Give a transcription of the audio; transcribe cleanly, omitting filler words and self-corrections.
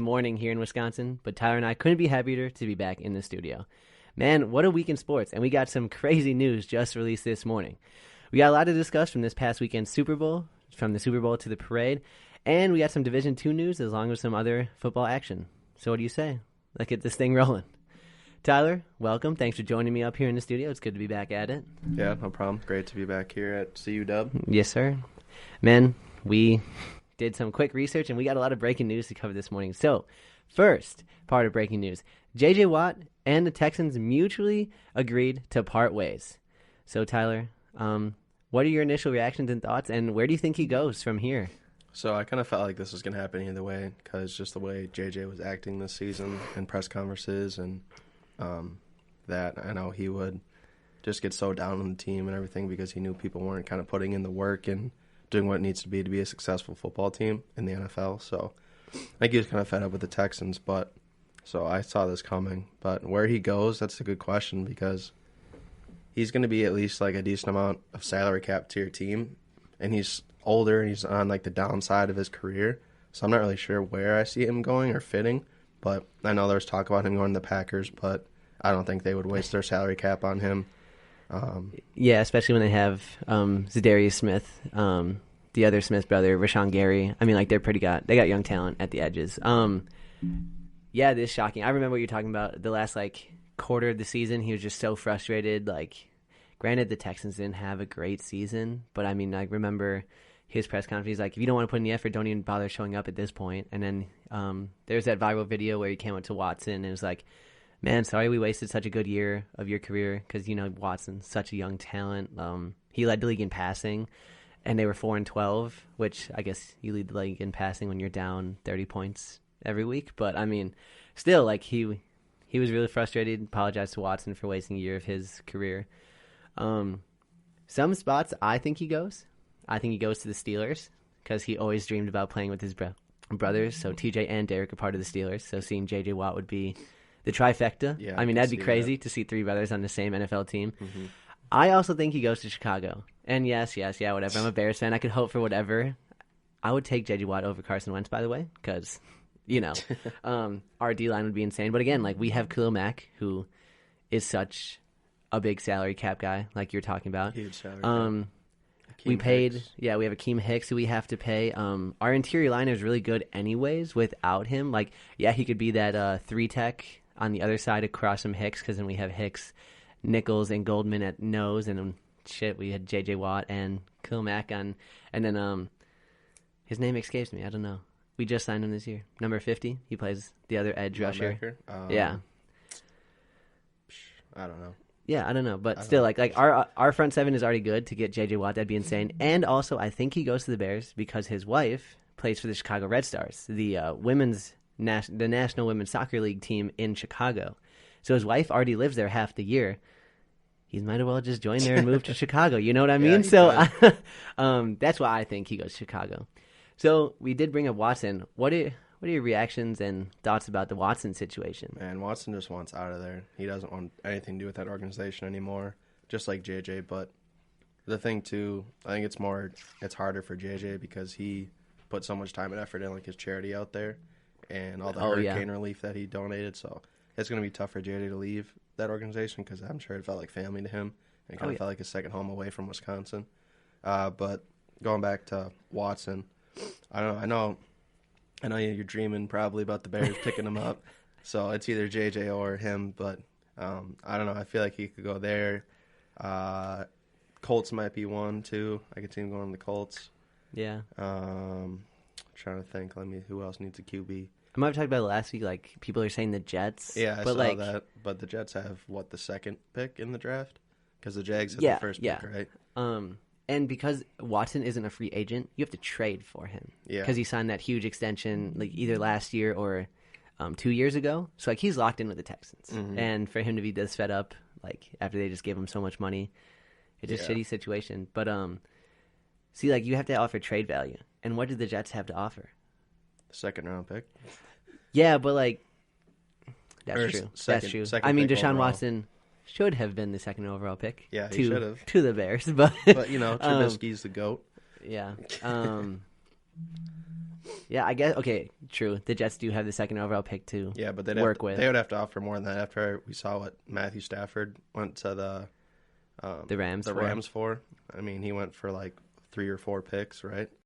Morning here in Wisconsin, but Tyler and I couldn't be happier to be back in the studio. Man, what a week in sports, and we got some crazy news just released this morning. We got a lot to discuss from this past weekend's Super Bowl, from the Super Bowl to the parade, and we got some Division II news as long as some other football action. So what do you say? Let's get this thing rolling. Tyler, welcome. Thanks for joining me up here in the studio. It's good to be back at it. Yeah, no problem. Great to be back here at CU Dub. Yes, sir. Man, we did some quick research, and we got a lot of breaking news to cover this morning. So, first part of breaking news, J.J. Watt and the Texans mutually agreed to part ways. So, Tyler, what are your initial reactions and thoughts, and where do you think he goes from here? So I kind of felt like this was going to happen either way because just the way J.J. was acting this season in press conferences and that I know he would just get so down on the team and everything because he knew people weren't kind of putting in the work and doing what it needs to be a successful football team in the NFL. So I think he was kind of fed up with the Texans, but so I saw this coming. But where he goes, that's a good question because he's going to be at least like a decent amount of salary cap to your team, and he's older and he's on like the downside of his career. So I'm not really sure where I see him going or fitting, but I know there's talk about him going to the Packers, but I don't think they would waste their salary cap on him. Yeah, especially when they have Zadarius Smith, the other Smith brother, Rashawn Gary. I mean, like they got young talent at the edges. Yeah, this is shocking. I remember what you're talking about. The last quarter of the season, he was just so frustrated. Granted, the Texans didn't have a great season, but I mean, I remember his press conference. He's like, if you don't want to put in the effort, don't even bother showing up at this point. And then there's that viral video where he came up to Watson and was like, man, sorry we wasted such a good year of your career because, Watson's such a young talent. He led the league in passing, and they were 4-12, which I guess you lead the league in passing when you're down 30 points every week. But, I mean, still, he was really frustrated, apologized to Watson for wasting a year of his career. Some spots I think he goes. I think he goes to the Steelers because he always dreamed about playing with his brothers. So TJ and Derek are part of the Steelers. So seeing J.J. Watt would be the trifecta. Yeah, I mean, that'd be crazy to see three brothers on the same NFL team. Mm-hmm. I also think he goes to Chicago. And yes, whatever. I'm a Bears fan. I could hope for whatever. I would take J.J. Watt over Carson Wentz, by the way, because, our D-line would be insane. But again, we have Khalil Mack, who is such a big salary cap guy, like you're talking about. Huge salary cap. We have Akeem Hicks who we have to pay. Our interior line is really good anyways without him. He could be that 3-tech on the other side across from Hicks because then we have Hicks, Nichols, and Goldman at nose. And we had J.J. Watt and Khalil Mack on. And then his name escapes me. I don't know. We just signed him this year. Number 50. He plays the other edge rusher. Yeah. I don't know. Yeah, I don't know, but still, our front seven is already good. To get J.J. Watt, that'd be insane. And also, I think he goes to the Bears because his wife plays for the Chicago Red Stars, the National Women's Soccer League team in Chicago. So his wife already lives there half the year. He might as well just join there and move to Chicago. You know what I mean? So that's why I think he goes to Chicago. So we did bring up Watson. What are your reactions and thoughts about the Watson situation? Man, Watson just wants out of there. He doesn't want anything to do with that organization anymore, just like JJ. But the thing, too, I think it's harder for JJ because he put so much time and effort in, his charity out there and all the hurricane relief that he donated. So it's going to be tough for JJ to leave that organization because I'm sure it felt like family to him and kind of felt like his second home away from Wisconsin. But going back to Watson, I don't know. I know you're dreaming probably about the Bears picking him up, so it's either JJ or him. But I don't know. I feel like he could go there. Colts might be one too. I could see him going to the Colts. Yeah. Trying to think. Who else needs a QB? I might have talked about it last week. People are saying the Jets. Yeah, I saw that. But the Jets have the second pick in the draft because the Jags have the first pick, right? And because Watson isn't a free agent, you have to trade for him. Yeah. Because he signed that huge extension either last year or 2 years ago. So he's locked in with the Texans. Mm-hmm. And for him to be this fed up, after they just gave him so much money, it's a shitty situation. But you have to offer trade value. And what did the Jets have to offer? Second round pick. Yeah, but that's or true. Second, that's true. Second I mean, pick Deshaun overall. Watson should have been the second overall pick. Yeah, he should have. To the Bears, but Trubisky's the GOAT. Yeah. Yeah, I guess. Okay, true. The Jets do have the second overall pick too. Yeah, but work with. They would have to offer more than that. After we saw what Matthew Stafford went to the Rams. Rams for. I mean, he went for like 3 or 4 picks, right?